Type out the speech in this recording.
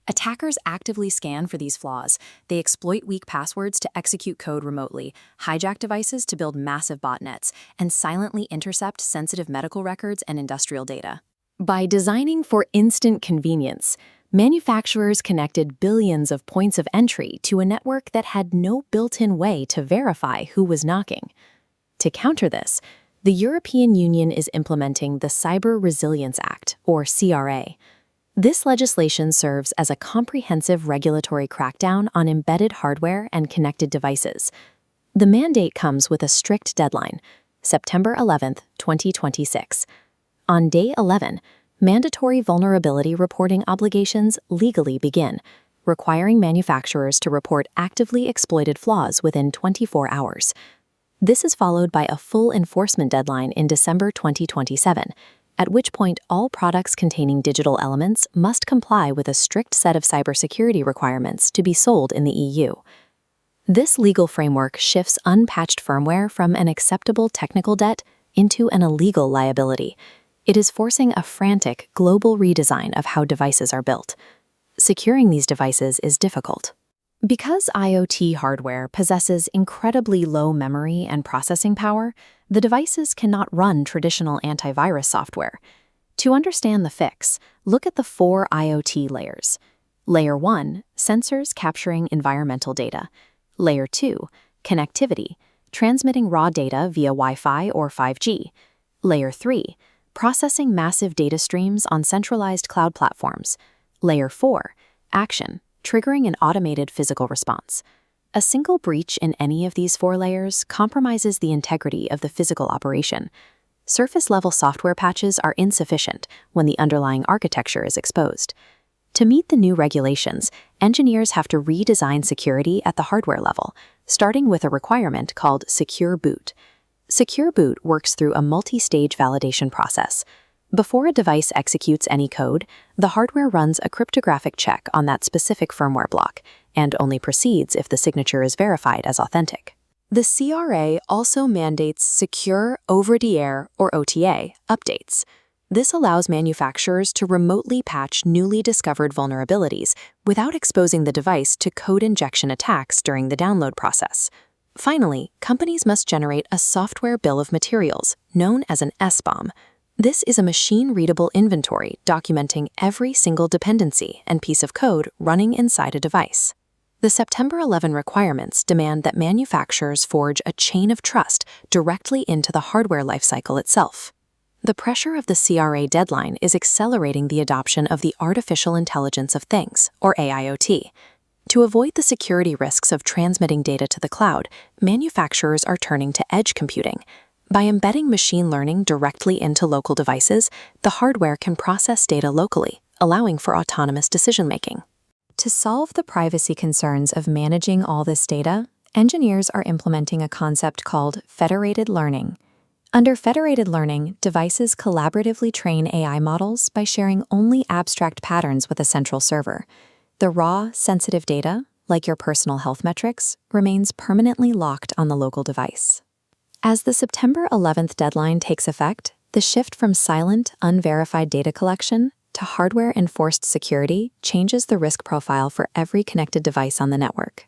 Attackers actively scan for these flaws. They exploit weak passwords to execute code remotely, hijack devices to build massive botnets, and silently intercept sensitive medical records and industrial data. By designing for instant convenience, manufacturers connected billions of points of entry to a network that had no built-in way to verify who was knocking. To counter this, the European Union is implementing the Cyber Resilience Act, or CRA. This legislation serves as a comprehensive regulatory crackdown on embedded hardware and connected devices. The mandate comes with a strict deadline, September 11, 2026. On day 11, mandatory vulnerability reporting obligations legally begin, requiring manufacturers to report actively exploited flaws within 24 hours. This is followed by a full enforcement deadline in December 2027, at which point all products containing digital elements must comply with a strict set of cybersecurity requirements to be sold in the EU. This legal framework shifts unpatched firmware from an acceptable technical debt into an illegal liability. It is forcing a frantic global redesign of how devices are built. Securing these devices is difficult. Because IoT hardware possesses incredibly low memory and processing power, the devices cannot run traditional antivirus software. To understand the fix, look at the 4 IoT layers. Layer 1, sensors capturing environmental data. Layer 2, connectivity, transmitting raw data via Wi-Fi or 5G. Layer 3, processing massive data streams on centralized cloud platforms. Layer 4, action, triggering an automated physical response. A single breach in any of these 4 layers compromises the integrity of the physical operation. Surface-level software patches are insufficient when the underlying architecture is exposed. To meet the new regulations, engineers have to redesign security at the hardware level, starting with a requirement called Secure Boot. Secure Boot works through a multi-stage validation process. Before a device executes any code, the hardware runs a cryptographic check on that specific firmware block, and only proceeds if the signature is verified as authentic. The CRA also mandates secure over-the-air, or OTA, updates. This allows manufacturers to remotely patch newly discovered vulnerabilities without exposing the device to code injection attacks during the download process. Finally, companies must generate a software bill of materials, known as an SBOM. This is a machine-readable inventory documenting every single dependency and piece of code running inside a device. The September 11 requirements demand that manufacturers forge a chain of trust directly into the hardware lifecycle itself. The pressure of the CRA deadline is accelerating the adoption of the artificial intelligence of things, or AIoT. To avoid the security risks of transmitting data to the cloud, manufacturers are turning to edge computing. By embedding machine learning directly into local devices, the hardware can process data locally, allowing for autonomous decision-making. To solve the privacy concerns of managing all this data, engineers are implementing a concept called federated learning. Under federated learning, devices collaboratively train AI models by sharing only abstract patterns with a central server. The raw, sensitive data, like your personal health metrics, remains permanently locked on the local device. As the September 11th deadline takes effect, the shift from silent, unverified data collection to hardware-enforced security changes the risk profile for every connected device on the network.